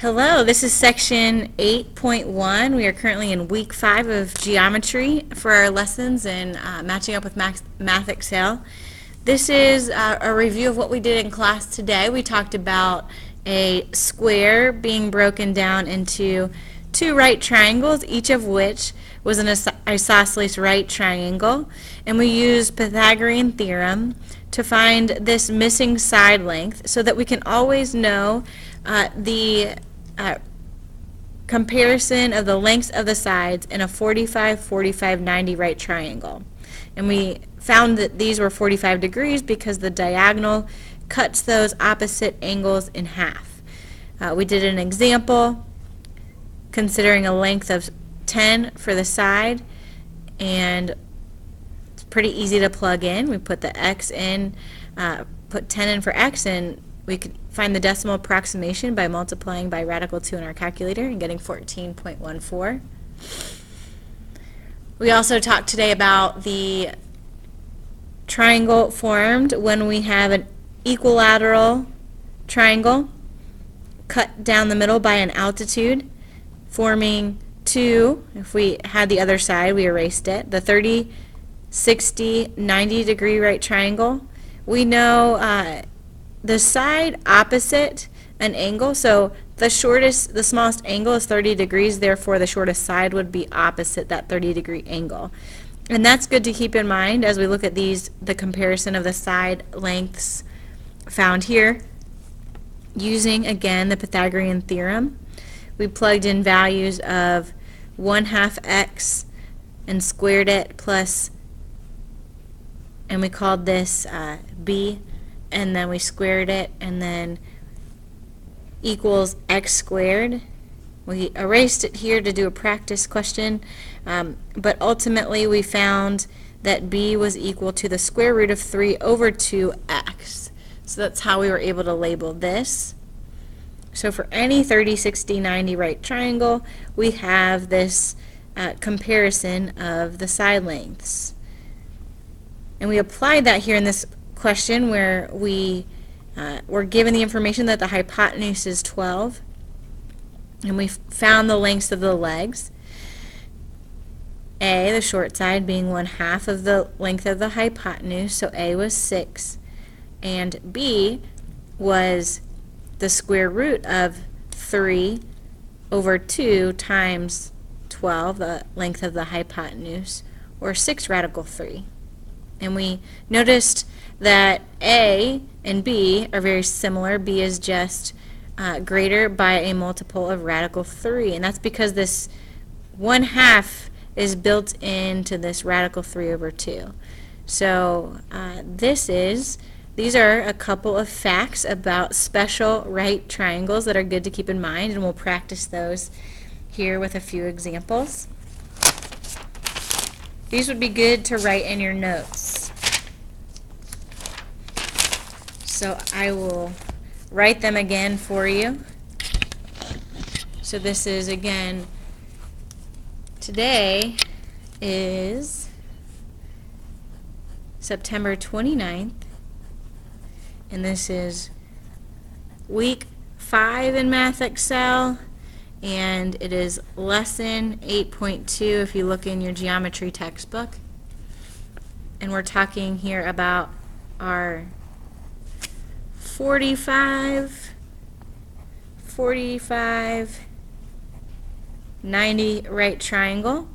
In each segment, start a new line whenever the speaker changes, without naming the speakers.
Hello, this is section 8.1. We are currently in week 5 of geometry for our lessons in matching up with Math Excel. This is a review of what we did in class today. We talked about a square being broken down into two right triangles, each of which was an isosceles right triangle, and we used Pythagorean theorem to find this missing side length so that we can always know the comparison of the lengths of the sides in a 45, 45, 90 right triangle. And we found that these were 45 degrees because the diagonal cuts those opposite angles in half. We did an example considering a length of 10 for the side, and it's pretty easy to plug in. We put the x in, put 10 in for x, and we could find the decimal approximation by multiplying by radical 2 in our calculator and getting 14.14. We also talked today about the triangle formed when we have an equilateral triangle cut down the middle by an altitude, forming two. If we had the other side, we erased it. The 30, 60, 90 degree right triangle. We know the side opposite an angle, so the smallest angle is 30 degrees, therefore the shortest side would be opposite that 30-degree angle. And that's good to keep in mind as we look at the comparison of the side lengths found here. Using, again, the Pythagorean theorem, we plugged in values of 1/2 x and squared it plus, and we called this b, and then we squared it, and then equals x squared. We erased it here to do a practice question, but ultimately we found that b was equal to the square root of 3 over 2x. So that's how we were able to label this. So for any 30, 60, 90 right triangle, we have this comparison of the side lengths. And we applied that here in this question where we were given the information that the hypotenuse is 12, and we found the lengths of the legs. A, the short side, being 1/2 of the length of the hypotenuse, so A was 6, and B was the square root of 3 over 2 times 12, the length of the hypotenuse, or 6 radical 3. And we noticed that A and B are very similar. B is just greater by a multiple of radical 3, and that's because this 1/2 is built into this radical 3 over 2. So these are a couple of facts about special right triangles that are good to keep in mind, and we'll practice those here with a few examples. These would be good to write in your notes. So I will write them again for you. So this is, again, today is September 29th, and this is week 5 in Math Excel, and it is lesson 8.2 if you look in your geometry textbook. And we're talking here about our 45, 90 right triangle,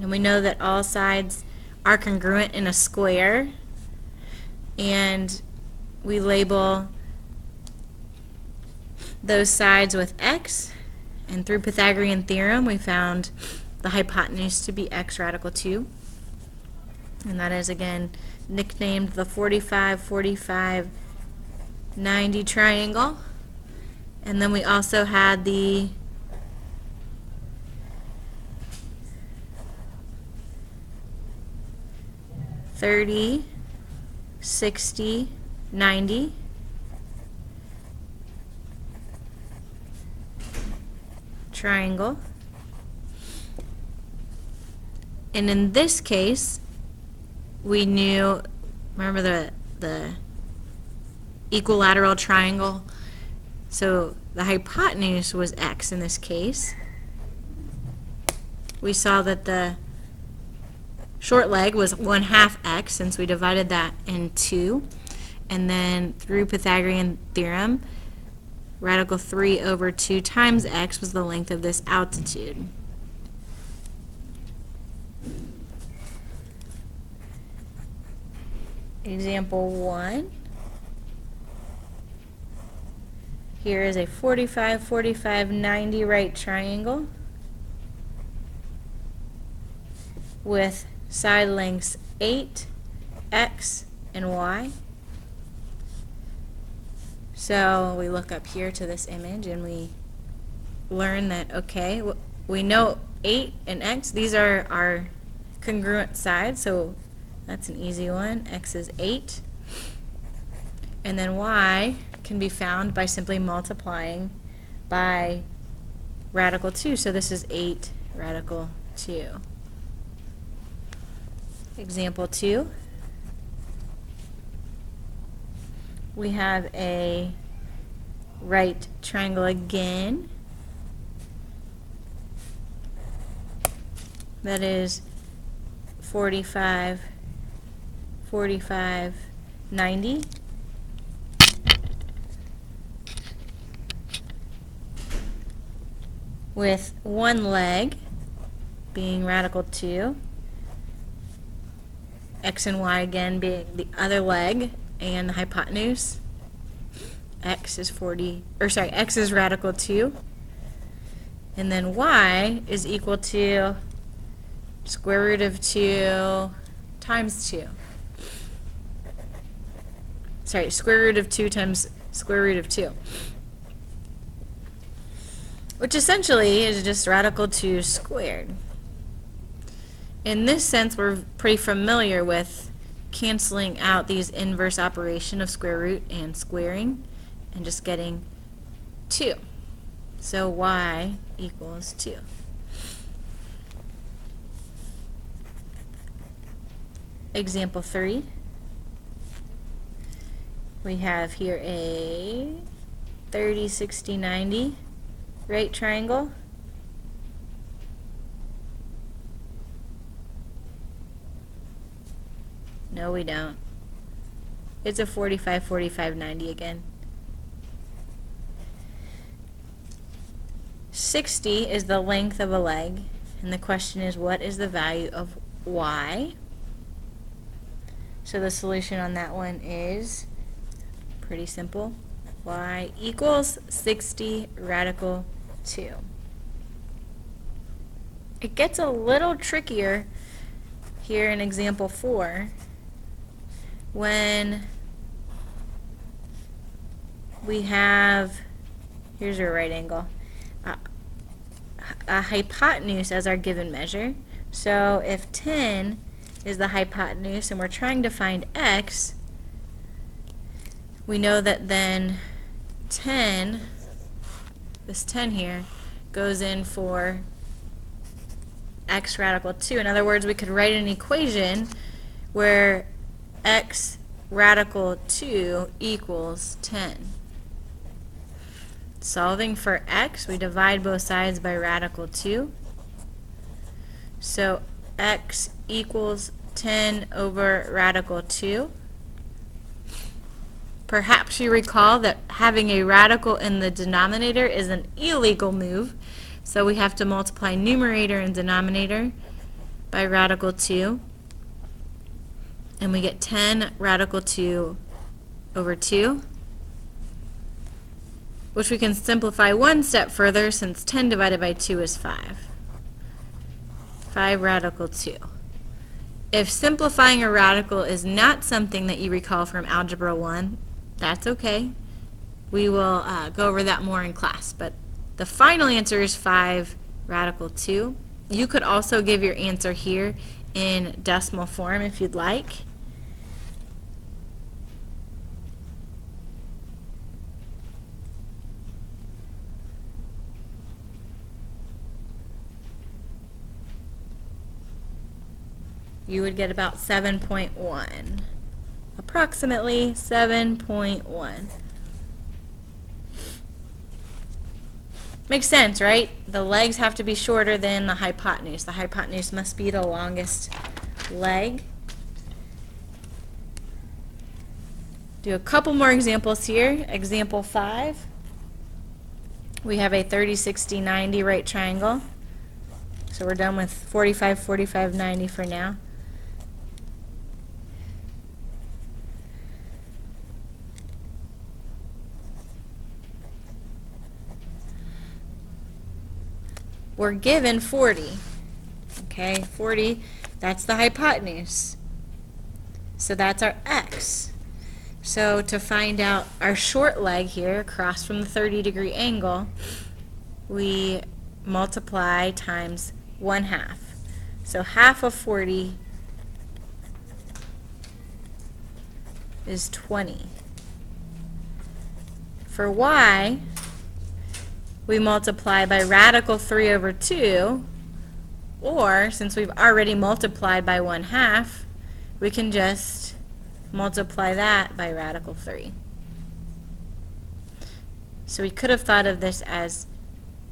and we know that all sides are congruent in a square, and we label those sides with x, and through Pythagorean theorem we found the hypotenuse to be x radical 2, and that is again nicknamed the 45, 45, 90 triangle. And then we also had the (30, 60, 90) triangle. And in this case, we knew, remember the equilateral triangle So the hypotenuse was x in this case. We saw that the short leg was 1/2 x since we divided that in 2. And then through Pythagorean theorem, radical 3 over 2 times x was the length of this altitude. Example 1. Here is a 45, 45, 90 right triangle with side lengths 8, x, and y. So we look up here to this image and we learn that, okay, we know 8 and x, these are our congruent sides, so that's an easy one. X is 8. And then y can be found by simply multiplying by radical 2. So this is 8 radical 2. Example 2. We have a right triangle again. That is 45, 45, 90. With one leg being radical 2, x and y again being the other leg, and the hypotenuse. X is x is radical 2, and then y is equal to square root of 2 times 2. Sorry, square root of 2 times square root of 2. Which essentially is just radical 2 squared. In this sense, we're pretty familiar with canceling out these inverse operation of square root and squaring and just getting 2. So y equals 2. Example 3. We have here a 30, 60, 90 right triangle. No, we don't. It's a 45, 45, 90 again. 60 is the length of a leg, and the question is, what is the value of y? So the solution on that one is pretty simple. Y equals 60 radical 2. It gets a little trickier here in example 4 when we have, here's your right angle, a hypotenuse as our given measure. So if 10 is the hypotenuse and we're trying to find x, we know that then 10, this 10 here, goes in for x radical 2. In other words, we could write an equation where x radical 2 equals 10. Solving for x, we divide both sides by radical 2. So x equals 10 over radical 2. Perhaps you recall that having a radical in the denominator is an illegal move, so we have to multiply numerator and denominator by radical 2, and we get 10 radical 2 over 2, which we can simplify one step further since 10 divided by 2 is 5. 5 radical 2. If simplifying a radical is not something that you recall from Algebra 1, that's okay. We will go over that more in class. But the final answer is 5 radical 2. You could also give your answer here in decimal form if you'd like. You would get about 7.1. Approximately 7.1. Makes sense, right? The legs have to be shorter than the hypotenuse. The hypotenuse must be the longest leg. Do a couple more examples here. Example 5. We have a 30, 60, 90 right triangle. So we're done with 45, 45, 90 for now. We're given 40. Okay, 40, that's the hypotenuse. So that's our x. So to find out our short leg here, across from the 30-degree angle, we multiply times 1/2. So half of 40 is 20. For y, we multiply by radical 3 over 2, or since we've already multiplied by 1/2, we can just multiply that by radical 3. So we could have thought of this as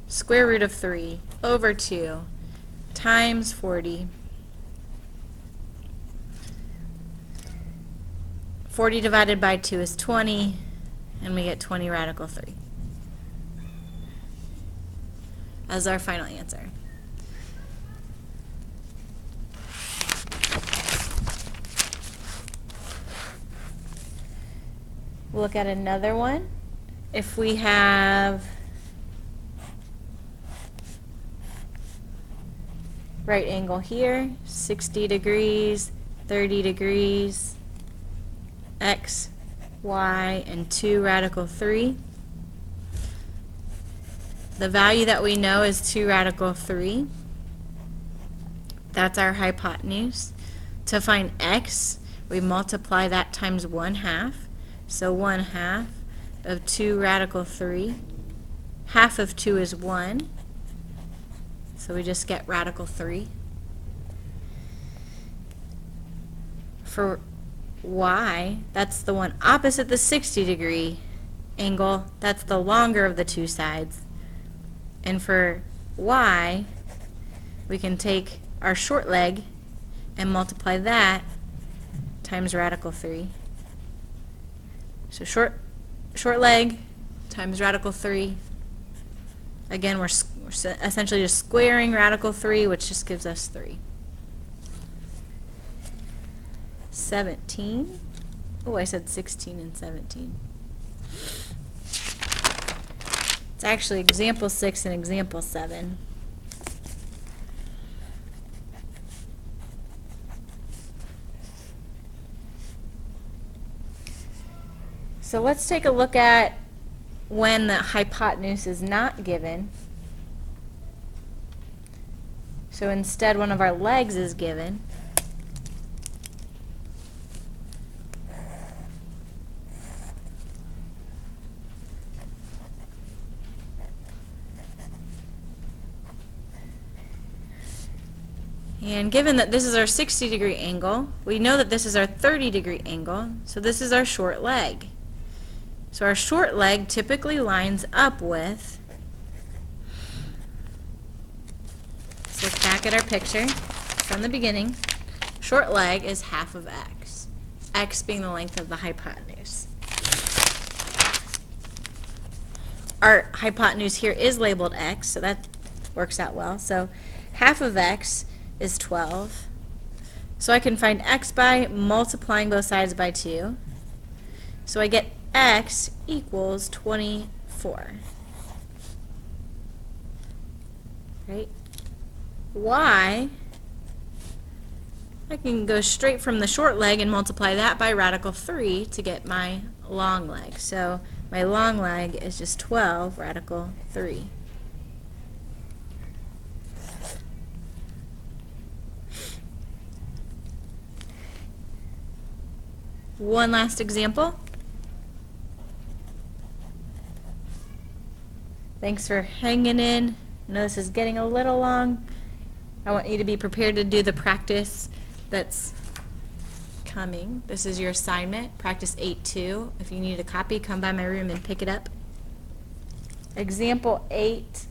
square root of 3 over 2 times 40. 40 divided by 2 is 20, and we get 20 radical 3 as our final answer. We'll look at another one. If we have right angle here, 60 degrees, 30 degrees, x, y, and 2 radical 3. The value that we know is 2 radical 3. That's our hypotenuse. To find x, we multiply that times 1/2. So 1/2 of 2 radical 3. Half of 2 is 1. So we just get radical 3. For y, that's the one opposite the 60-degree angle. That's the longer of the two sides. And for y, we can take our short leg and multiply that times radical 3. So short leg times radical 3. Again, we're essentially just squaring radical 3, which just gives us 3. 17. Oh, I said 16 and 17. It's actually example 6 and example 7. So let's take a look at when the hypotenuse is not given. So instead, one of our legs is given. And given that this is our 60-degree angle, we know that this is our 30-degree angle, so this is our short leg. So our short leg typically lines up with, let's look back at our picture from the beginning. Short leg is half of x, x being the length of the hypotenuse. Our hypotenuse here is labeled x, so that works out well. So half of x is 12. So I can find x by multiplying both sides by 2. So I get x equals 24. Right? Y, I can go straight from the short leg and multiply that by radical 3 to get my long leg. So my long leg is just 12 radical 3. One last example. Thanks for hanging in. I know this is getting a little long. I want you to be prepared to do the practice that's coming. This is your assignment, practice 8-2. If you need a copy, come by my room and pick it up. Example 8.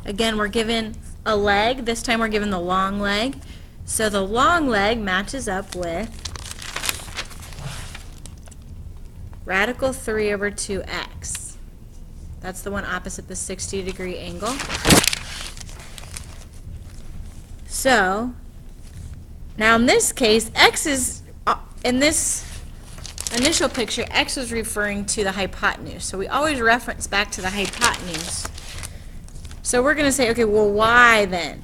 Again, we're given a leg. This time we're given the long leg. So the long leg matches up with radical 3 over 2x. That's the one opposite the 60-degree angle. So now in this case, x is, in this initial picture, x is referring to the hypotenuse. So we always reference back to the hypotenuse. So we're going to say, okay, well, y then?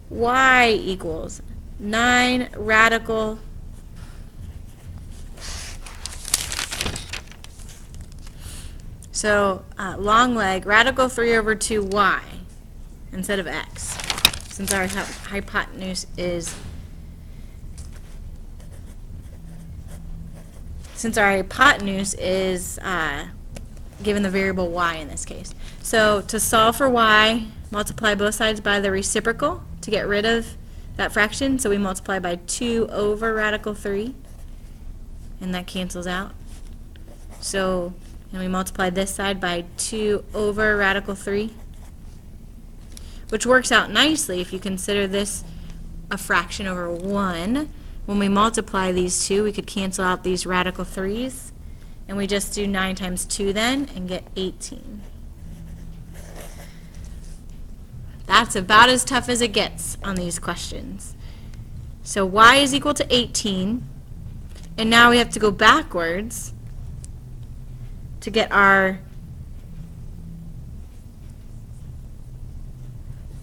Y equals 9 radical so long leg, radical 3 over 2y instead of x, since our hypotenuse is given the variable y in this case. So to solve for y, multiply both sides by the reciprocal to get rid of that fraction. So we multiply by 2 over radical 3, and that cancels out. So, and we multiply this side by 2 over radical 3, which works out nicely if you consider this a fraction over 1. When we multiply these two, we could cancel out these radical 3's, and we just do 9 times 2 then and get 18. That's about as tough as it gets on these questions. So y is equal to 18, and now we have to go backwards to get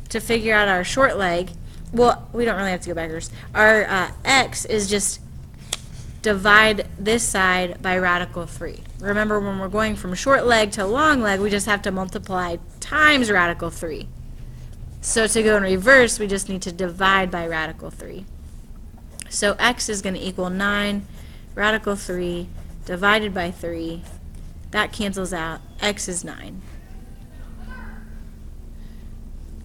to figure out our short leg. Well, we don't really have to go backwards. Our x is just divide this side by radical 3. Remember, when we're going from short leg to long leg, we just have to multiply times radical 3. So to go in reverse, we just need to divide by radical 3. So x is going to equal 9 radical 3 divided by 3. That cancels out. X is 9.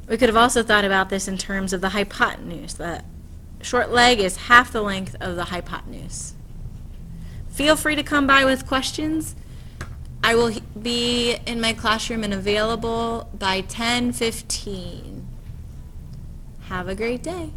We could have also thought about this in terms of the hypotenuse. The short leg is half the length of the hypotenuse. Feel free to come by with questions. I will be in my classroom and available by 10:15. Have a great day.